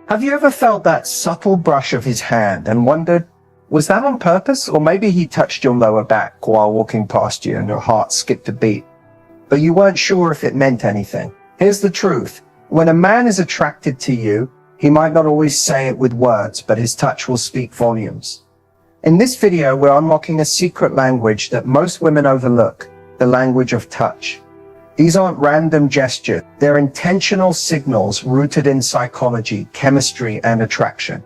Have you ever felt that subtle brush of his hand and wondered, was that on purpose? Or maybe he touched your lower back while walking past you and your heart skipped a beat, but you weren't sure if it meant anything. Here's the truth. When a man is attracted to you, he might not always say it with words, but his touch will speak volumes. In this video, we're unlocking a secret language that most women overlook, the language of touch. These aren't random gestures. They're intentional signals rooted in psychology, chemistry, and attraction.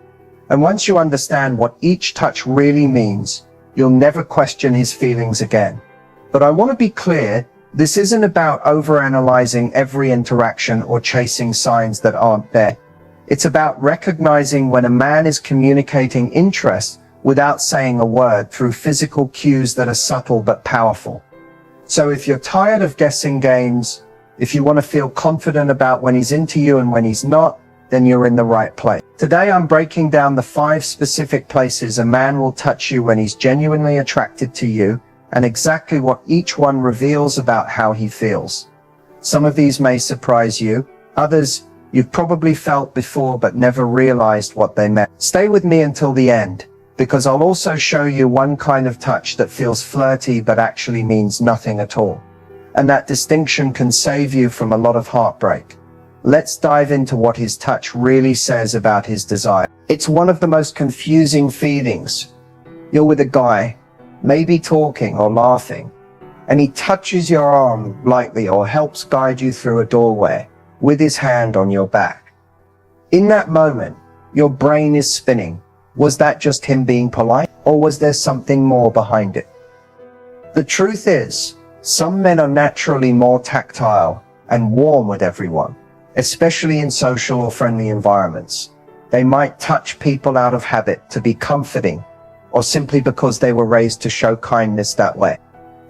And once you understand what each touch really means, you'll never question his feelings again. But I want to be clear, this isn't about overanalyzing every interaction or chasing signs that aren't there. It's about recognizing when a man is communicating interest without saying a word through physical cues that are subtle but powerful. So if you're tired of guessing games, if you want to feel confident about when he's into you and when he's not, then you're in the right place. Today I'm breaking down the 5 specific places a man will touch you when he's genuinely attracted to you, and exactly what each one reveals about how he feels. Some of these may surprise you, others you've probably felt before but never realized what they meant. Stay with me until the end, because I'll also show you one kind of touch that feels flirty but actually means nothing at all. And that distinction can save you from a lot of heartbreak. Let's dive into what his touch really says about his desire. It's one of the most confusing feelings. You're with a guy, maybe talking or laughing, and he touches your arm lightly or helps guide you through a doorway with his hand on your back. In that moment, your brain is spinning. Was that just him being polite, or was there something more behind it? The truth is, some men are naturally more tactile and warm with everyone, especially in social or friendly environments. They might touch people out of habit to be comforting, or simply because they were raised to show kindness that way.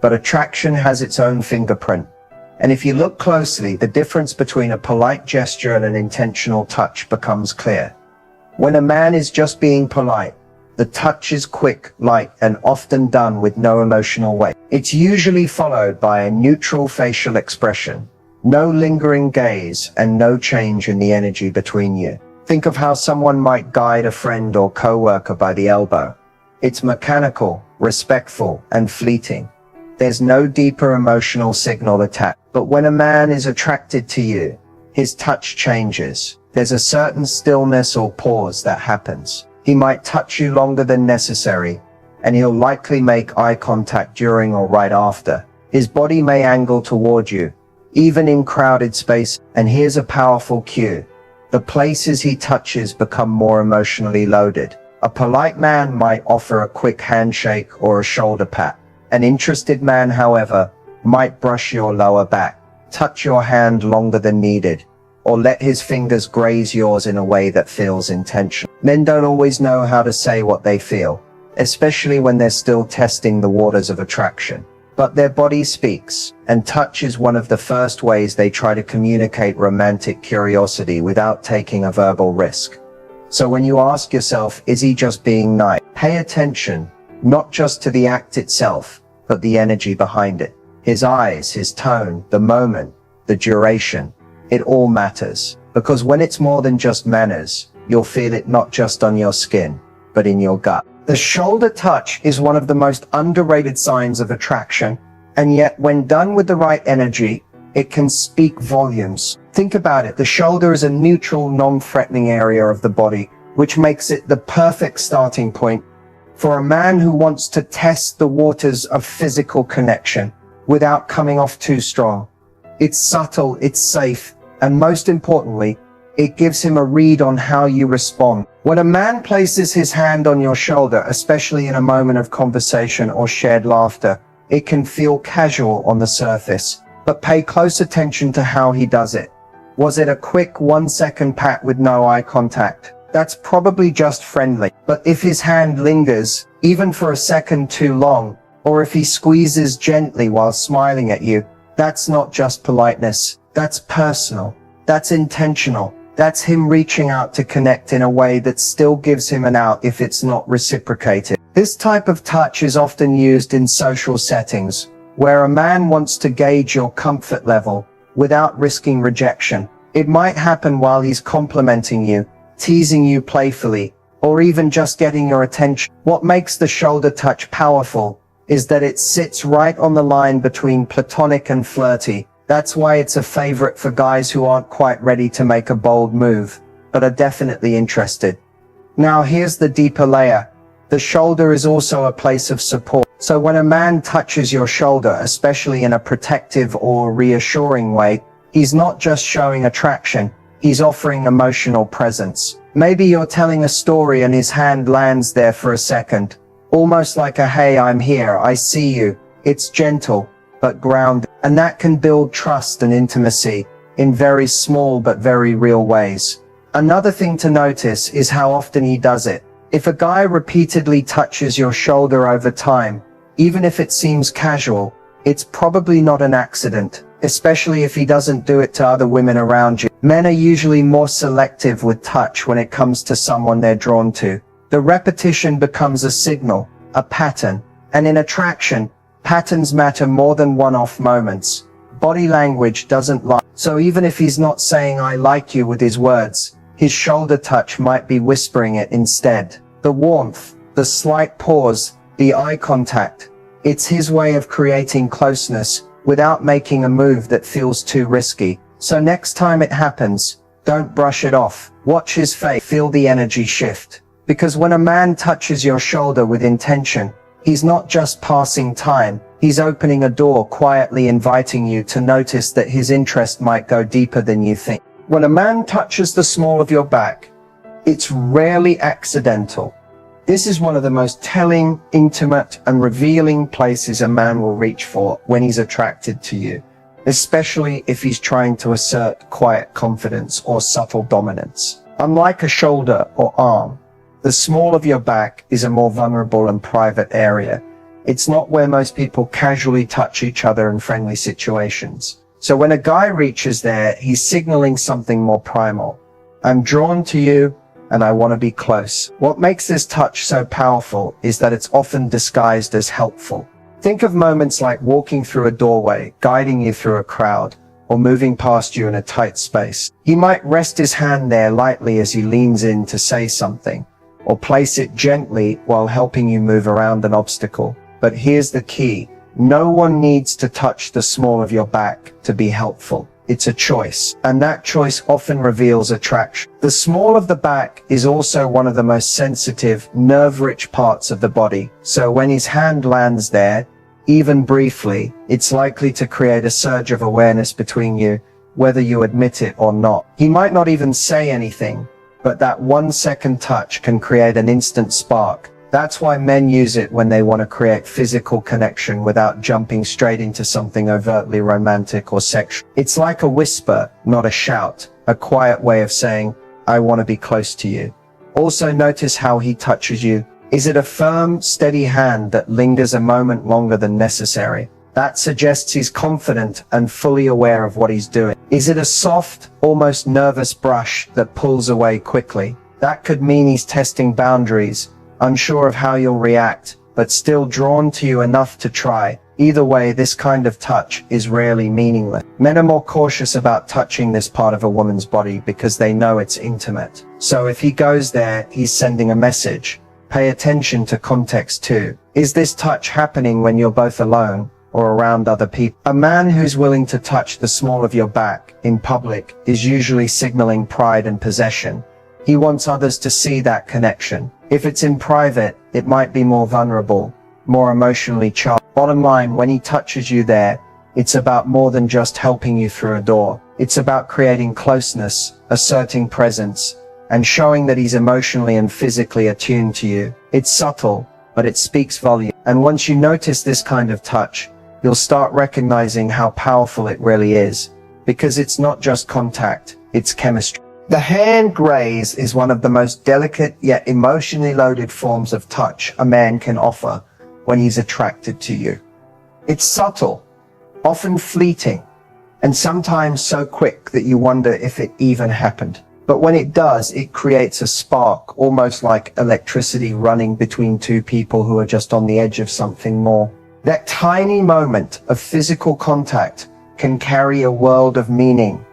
But attraction has its own fingerprint. And if you look closely, the difference between a polite gesture and an intentional touch becomes clear. When a man is just being polite, the touch is quick, light, and often done with no emotional weight. It's usually followed by a neutral facial expression, no lingering gaze, and no change in the energy between you. Think of how someone might guide a friend or coworker by the elbow. It's mechanical, respectful, and fleeting. There's no deeper emotional signal attached. But when a man is attracted to you, his touch changes. There's a certain stillness or pause that happens. He might touch you longer than necessary, and he'll likely make eye contact during or right after. His body may angle toward you, even in crowded space. And here's a powerful cue. The places he touches become more emotionally loaded. A polite man might offer a quick handshake or a shoulder pat. An interested man, however, might brush your lower back, touch your hand longer than needed, or let his fingers graze yours in a way that feels intentional. Men don't always know how to say what they feel, especially when they're still testing the waters of attraction. But their body speaks, and touch is one of the first ways they try to communicate romantic curiosity without taking a verbal risk. So when you ask yourself, is he just being nice? Pay attention, not just to the act itself, but the energy behind it. His eyes, his tone, the moment, the duration. It all matters, because when it's more than just manners, you'll feel it not just on your skin, but in your gut. The shoulder touch is one of the most underrated signs of attraction, and yet when done with the right energy, it can speak volumes. Think about it, the shoulder is a neutral, non-threatening area of the body, which makes it the perfect starting point for a man who wants to test the waters of physical connection without coming off too strong. It's subtle, it's safe, and most importantly, it gives him a read on how you respond. When a man places his hand on your shoulder, especially in a moment of conversation or shared laughter, it can feel casual on the surface, but pay close attention to how he does it. Was it a quick 1-second pat with no eye contact? That's probably just friendly. But if his hand lingers, even for a second too long, or if he squeezes gently while smiling at you, that's not just politeness. That's personal. That's intentional. That's him reaching out to connect in a way that still gives him an out if it's not reciprocated. This type of touch is often used in social settings, where a man wants to gauge your comfort level without risking rejection. It might happen while he's complimenting you, teasing you playfully, or even just getting your attention. What makes the shoulder touch powerful is that it sits right on the line between platonic and flirty. That's why it's a favorite for guys who aren't quite ready to make a bold move, but are definitely interested. Now here's the deeper layer. The shoulder is also a place of support. So when a man touches your shoulder, especially in a protective or reassuring way, he's not just showing attraction, he's offering emotional presence. Maybe you're telling a story and his hand lands there for a second, almost like a "Hey, I'm here, I see you." It's gentle, but grounded, and that can build trust and intimacy in very small but very real ways. Another thing to notice is how often he does it. If a guy repeatedly touches your shoulder over time, even if it seems casual, it's probably not an accident, especially if he doesn't do it to other women around you. Men are usually more selective with touch when it comes to someone they're drawn to. The repetition becomes a signal, a pattern, and in attraction, patterns matter more than one-off moments. Body language doesn't lie. So even if he's not saying "I like you" with his words, his shoulder touch might be whispering it instead. The warmth, the slight pause, the eye contact, it's his way of creating closeness without making a move that feels too risky. So next time it happens, don't brush it off. Watch his face, feel the energy shift. Because when a man touches your shoulder with intention, he's not just passing time, he's opening a door, quietly inviting you to notice that his interest might go deeper than you think. When a man touches the small of your back, it's rarely accidental. This is one of the most telling, intimate, and revealing places a man will reach for when he's attracted to you, especially if he's trying to assert quiet confidence or subtle dominance. Unlike a shoulder or arm, the small of your back is a more vulnerable and private area. It's not where most people casually touch each other in friendly situations. So when a guy reaches there, he's signaling something more primal. I'm drawn to you, and I want to be close. What makes this touch so powerful is that it's often disguised as helpful. Think of moments like walking through a doorway, guiding you through a crowd, or moving past you in a tight space. He might rest his hand there lightly as he leans in to say something, or place it gently while helping you move around an obstacle. But here's the key. No one needs to touch the small of your back to be helpful. It's a choice, and that choice often reveals attraction. The small of the back is also one of the most sensitive, nerve-rich parts of the body. So when his hand lands there, even briefly, it's likely to create a surge of awareness between you, whether you admit it or not. He might not even say anything, but that 1-second touch can create an instant spark. That's why men use it when they want to create physical connection without jumping straight into something overtly romantic or sexual. It's like a whisper, not a shout, a quiet way of saying, I want to be close to you. Also notice how he touches you. Is it a firm, steady hand that lingers a moment longer than necessary? That suggests he's confident and fully aware of what he's doing. Is it a soft, almost nervous brush that pulls away quickly? That could mean he's testing boundaries, unsure of how you'll react, but still drawn to you enough to try. Either way, this kind of touch is rarely meaningless. Men are more cautious about touching this part of a woman's body because they know it's intimate. So if he goes there, he's sending a message. Pay attention to context too. Is this touch happening when you're both alone or around other people? A man who's willing to touch the small of your back in public is usually signaling pride and possession. He wants others to see that connection. If it's in private, it might be more vulnerable, more emotionally charged. Bottom line, when he touches you there, it's about more than just helping you through a door. It's about creating closeness, asserting presence, and showing that he's emotionally and physically attuned to you. It's subtle, but it speaks volume. And once you notice this kind of touch, you'll start recognizing how powerful it really is. Because it's not just contact, it's chemistry. The hand graze is one of the most delicate yet emotionally loaded forms of touch a man can offer when he's attracted to you. It's subtle, often fleeting, and sometimes so quick that you wonder if it even happened. But when it does, it creates a spark, almost like electricity running between two people who are just on the edge of something more. That tiny moment of physical contact can carry a world of meaning.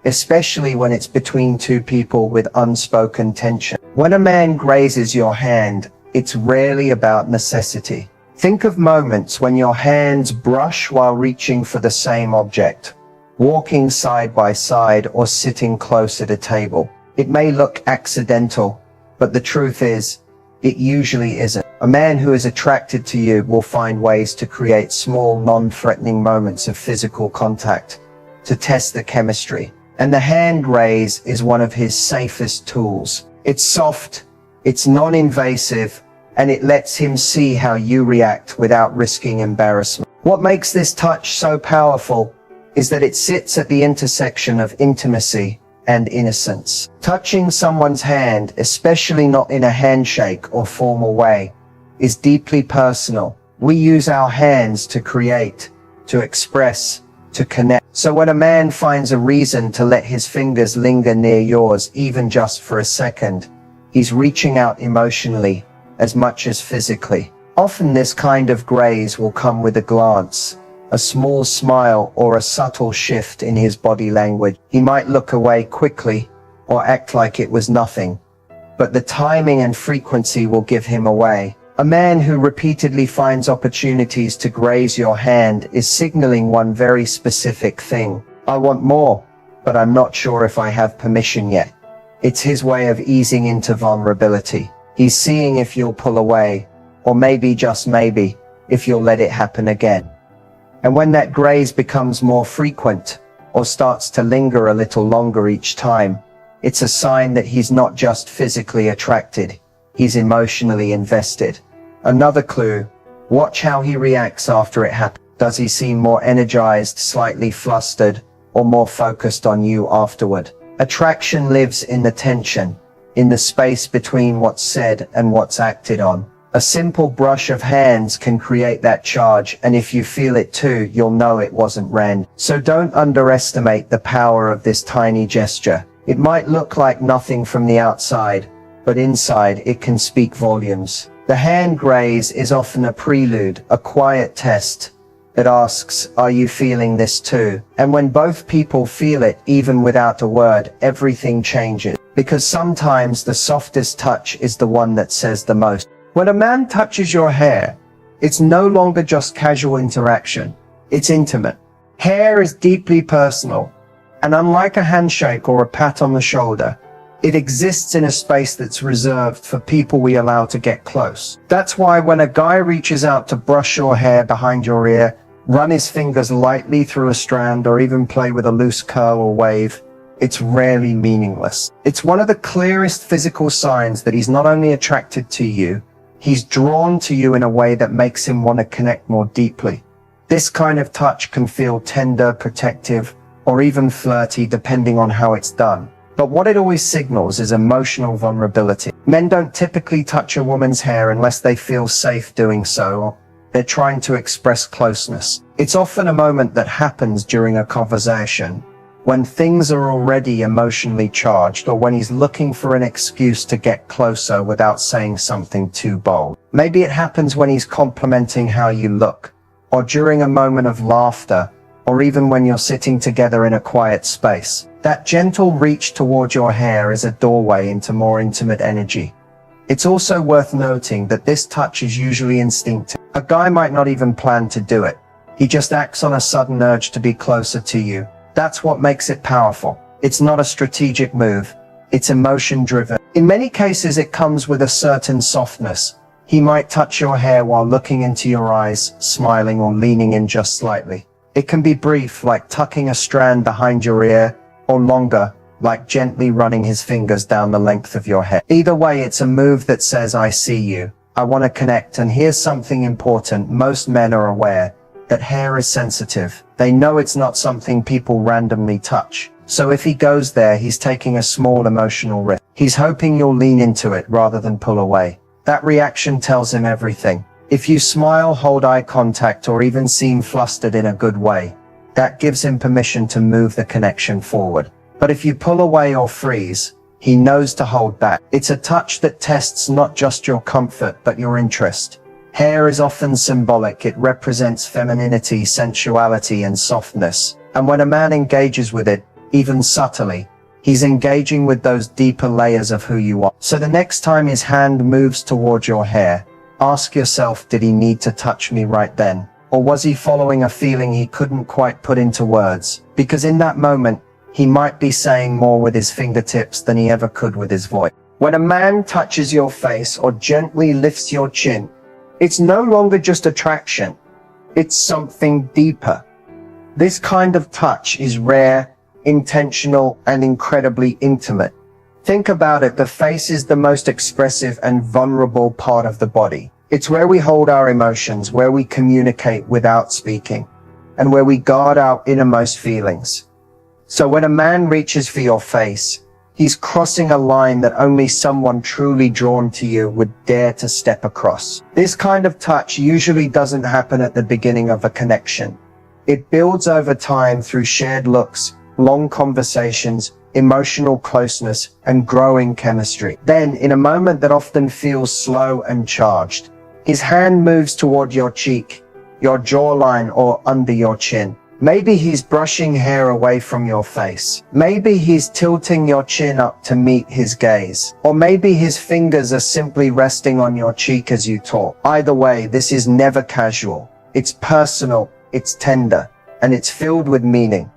especially when it's between two people with unspoken tension. When a man grazes your hand, it's rarely about necessity. Think of moments when your hands brush while reaching for the same object, walking side by side or sitting close at a table. It may look accidental, but the truth is, it usually isn't. A man who is attracted to you will find ways to create small, non-threatening moments of physical contact to test the chemistry. And the hand graze is one of his safest tools. It's soft, it's non-invasive, and it lets him see how you react without risking embarrassment. What makes this touch so powerful is that it sits at the intersection of intimacy and innocence. Touching someone's hand, especially not in a handshake or formal way, is deeply personal. We use our hands to create, to express, to connect. So when a man finds a reason to let his fingers linger near yours, even just for a second, he's reaching out emotionally as much as physically. Often this kind of graze will come with a glance, a small smile, or a subtle shift in his body language. He might look away quickly or act like it was nothing, but the timing and frequency will give him away. A man who repeatedly finds opportunities to graze your hand is signaling one very specific thing. I want more, but I'm not sure if I have permission yet. It's his way of easing into vulnerability. He's seeing if you'll pull away, or maybe, just maybe, if you'll let it happen again. And when that graze becomes more frequent, or starts to linger a little longer each time, it's a sign that he's not just physically attracted, he's emotionally invested. Another clue, watch how he reacts after it happens. Does he seem more energized, slightly flustered, or more focused on you afterward? Attraction lives in the tension, in the space between what's said and what's acted on. A simple brush of hands can create that charge, and if you feel it too, you'll know it wasn't random. So don't underestimate the power of this tiny gesture. It might look like nothing from the outside, but inside it can speak volumes. The hand graze is often a prelude, a quiet test that asks, are you feeling this too? And when both people feel it, even without a word, everything changes. Because sometimes the softest touch is the one that says the most. When a man touches your hair, it's no longer just casual interaction, it's intimate. Hair is deeply personal, and unlike a handshake or a pat on the shoulder, it exists in a space that's reserved for people we allow to get close. That's why when a guy reaches out to brush your hair behind your ear, run his fingers lightly through a strand, or even play with a loose curl or wave, it's rarely meaningless. It's one of the clearest physical signs that he's not only attracted to you, he's drawn to you in a way that makes him want to connect more deeply. This kind of touch can feel tender, protective, or even flirty depending on how it's done. But what it always signals is emotional vulnerability. Men don't typically touch a woman's hair unless they feel safe doing so, or they're trying to express closeness. It's often a moment that happens during a conversation, when things are already emotionally charged, or when he's looking for an excuse to get closer without saying something too bold. Maybe it happens when he's complimenting how you look, or during a moment of laughter, or even when you're sitting together in a quiet space. That gentle reach toward your hair is a doorway into more intimate energy. It's also worth noting that this touch is usually instinctive. A guy might not even plan to do it. He just acts on a sudden urge to be closer to you. That's what makes it powerful. It's not a strategic move. It's emotion-driven. In many cases, it comes with a certain softness. He might touch your hair while looking into your eyes, smiling, or leaning in just slightly. It can be brief, like tucking a strand behind your ear, or longer, like gently running his fingers down the length of your hair. Either way, it's a move that says, I see you, I want to connect. And here's something important. Most men are aware that hair is sensitive. They know it's not something people randomly touch. So if he goes there, he's taking a small emotional risk. He's hoping you'll lean into it rather than pull away. That reaction tells him everything. If you smile, hold eye contact, or even seem flustered in a good way, that gives him permission to move the connection forward. But if you pull away or freeze, he knows to hold back. It's a touch that tests not just your comfort, but your interest. Hair is often symbolic. It represents femininity, sensuality, and softness. And when a man engages with it, even subtly. He's engaging with those deeper layers of who you are. So the next time his hand moves towards your hair, ask yourself, did he need to touch me right then? Or was he following a feeling he couldn't quite put into words? Because in that moment, he might be saying more with his fingertips than he ever could with his voice. When a man touches your face or gently lifts your chin, it's no longer just attraction. It's something deeper. This kind of touch is rare, intentional, and incredibly intimate. Think about it, the face is the most expressive and vulnerable part of the body. It's where we hold our emotions, where we communicate without speaking, and where we guard our innermost feelings. So when a man reaches for your face, he's crossing a line that only someone truly drawn to you would dare to step across. This kind of touch usually doesn't happen at the beginning of a connection. It builds over time through shared looks, long conversations, emotional closeness, and growing chemistry. Then, in a moment that often feels slow and charged, his hand moves toward your cheek, your jawline, or under your chin. Maybe he's brushing hair away from your face. Maybe he's tilting your chin up to meet his gaze. Or maybe his fingers are simply resting on your cheek as you talk. Either way, this is never casual. It's personal, it's tender, and it's filled with meaning.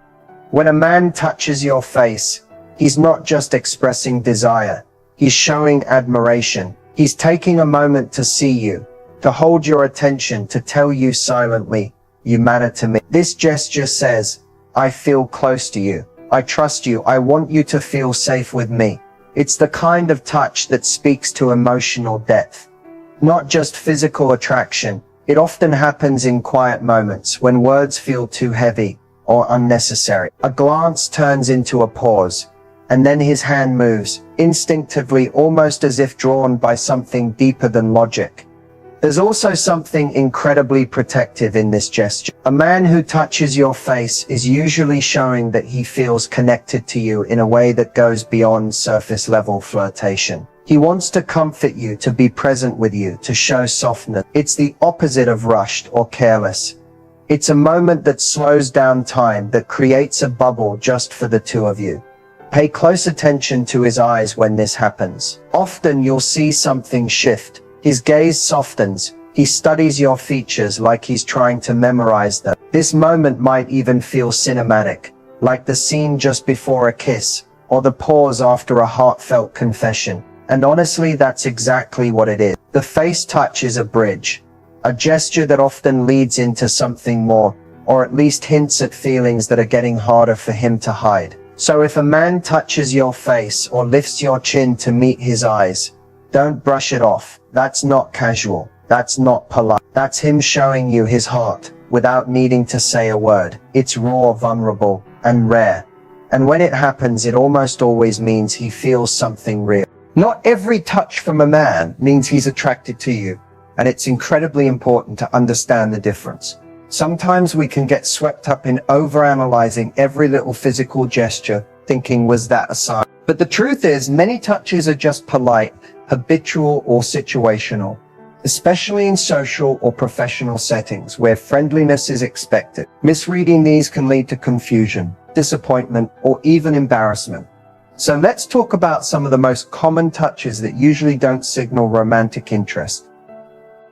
When a man touches your face, he's not just expressing desire. He's showing admiration. He's taking a moment to see you, to hold your attention, to tell you silently, you matter to me. This gesture says, I feel close to you. I trust you. I want you to feel safe with me. It's the kind of touch that speaks to emotional depth, not just physical attraction. It often happens in quiet moments when words feel too heavy or unnecessary. A glance turns into a pause, and then his hand moves, instinctively, almost as if drawn by something deeper than logic. There's also something incredibly protective in this gesture. A man who touches your face is usually showing that he feels connected to you in a way that goes beyond surface level flirtation. He wants to comfort you, to be present with you, to show softness. It's the opposite of rushed or careless. It's a moment that slows down time, that creates a bubble just for the two of you. Pay close attention to his eyes when this happens. Often you'll see something shift. His gaze softens. He studies your features like he's trying to memorize them. This moment might even feel cinematic, like the scene just before a kiss, or the pause after a heartfelt confession. And honestly, that's exactly what it is. The face touch is a bridge, a gesture that often leads into something more, or at least hints at feelings that are getting harder for him to hide. So if a man touches your face or lifts your chin to meet his eyes, don't brush it off. That's not casual. That's not polite. That's him showing you his heart without needing to say a word. It's raw, vulnerable, and rare. And when it happens, it almost always means he feels something real. Not every touch from a man means he's attracted to you, and it's incredibly important to understand the difference. Sometimes we can get swept up in overanalyzing every little physical gesture, thinking, was that a sign? But the truth is, many touches are just polite, habitual, or situational, especially in social or professional settings where friendliness is expected. Misreading these can lead to confusion, disappointment, or even embarrassment. So let's talk about some of the most common touches that usually don't signal romantic interest.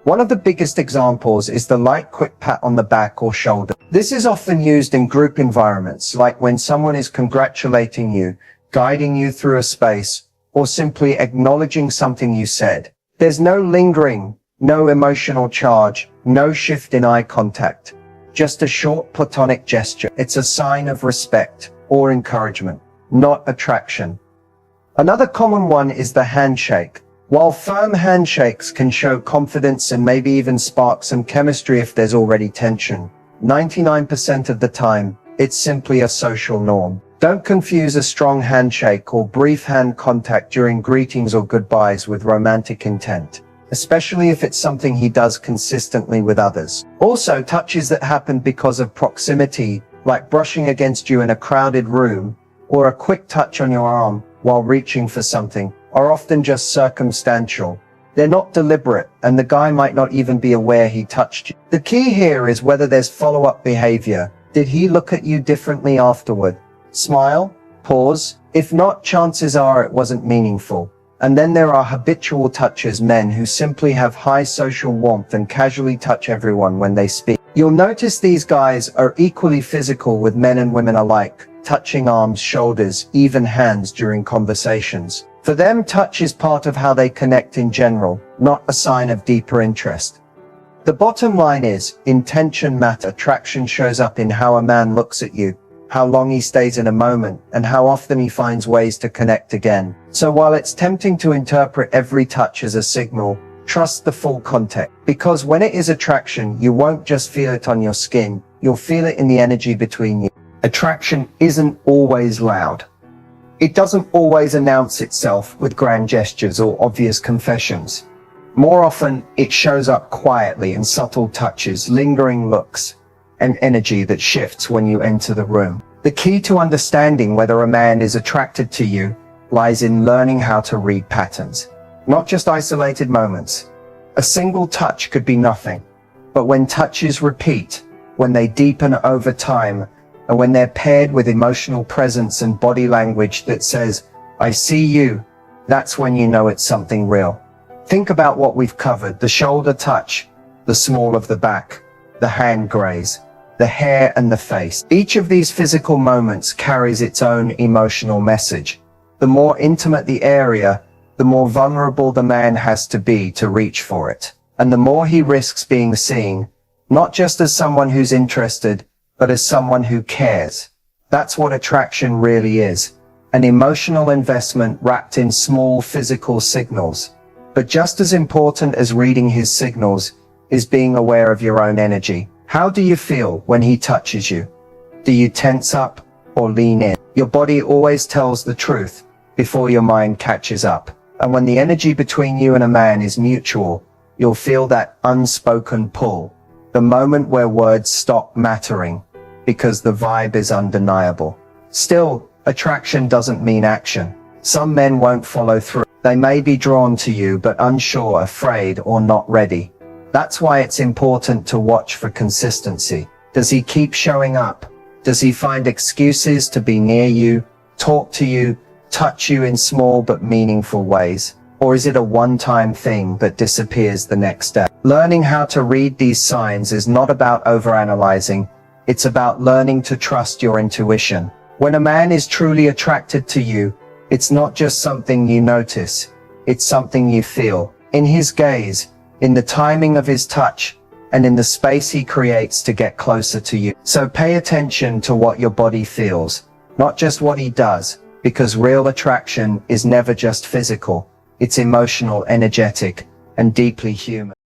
One of the biggest examples is the light, quick pat on the back or shoulder. This is often used in group environments, like when someone is congratulating you, guiding you through a space, or simply acknowledging something you said. There's no lingering, no emotional charge, no shift in eye contact. Just a short platonic gesture. It's a sign of respect or encouragement, not attraction. Another common one is the handshake. While firm handshakes can show confidence and maybe even spark some chemistry if there's already tension, 99% of the time, it's simply a social norm. Don't confuse a strong handshake or brief hand contact during greetings or goodbyes with romantic intent, especially if it's something he does consistently with others. Also, touches that happen because of proximity, like brushing against you in a crowded room, or a quick touch on your arm while reaching for something, are often just circumstantial. They're not deliberate, and the guy might not even be aware he touched you. The key here is whether there's follow-up behavior. Did he look at you differently afterward? Smile, pause. If not, chances are it wasn't meaningful. And then there are habitual touchers, men who simply have high social warmth and casually touch everyone when they speak. You'll notice these guys are equally physical with men and women alike, touching arms, shoulders, even hands during conversations. For them, touch is part of how they connect in general, not a sign of deeper interest. The bottom line is, intention matters. Attraction shows up in how a man looks at you, how long he stays in a moment, and how often he finds ways to connect again. So while it's tempting to interpret every touch as a signal, trust the full context. Because when it is attraction, you won't just feel it on your skin, you'll feel it in the energy between you. Attraction isn't always loud. It doesn't always announce itself with grand gestures or obvious confessions. More often, it shows up quietly in subtle touches, lingering looks, and energy that shifts when you enter the room. The key to understanding whether a man is attracted to you lies in learning how to read patterns, not just isolated moments. A single touch could be nothing, but when touches repeat, when they deepen over time, and when they're paired with emotional presence and body language that says, "I see you," that's when you know it's something real. Think about what we've covered: the shoulder touch, the small of the back, the hand graze, the hair and the face. Each of these physical moments carries its own emotional message. The more intimate the area, the more vulnerable the man has to be to reach for it. And the more he risks being seen, not just as someone who's interested, but as someone who cares. That's what attraction really is. An emotional investment wrapped in small physical signals. But just as important as reading his signals is being aware of your own energy. How do you feel when he touches you? Do you tense up or lean in? Your body always tells the truth before your mind catches up. And when the energy between you and a man is mutual, you'll feel that unspoken pull. The moment where words stop mattering because the vibe is undeniable. Still, attraction doesn't mean action. Some men won't follow through. They may be drawn to you but unsure, afraid, or not ready. That's why it's important to watch for consistency. Does he keep showing up? Does he find excuses to be near you, talk to you, touch you in small but meaningful ways? Or is it a one-time thing but disappears the next day? Learning how to read these signs is not about overanalyzing. It's about learning to trust your intuition. When a man is truly attracted to you, it's not just something you notice. It's something you feel. In his gaze, in the timing of his touch, and in the space he creates to get closer to you. So pay attention to what your body feels, not just what he does, because real attraction is never just physical. It's emotional, energetic, and deeply human.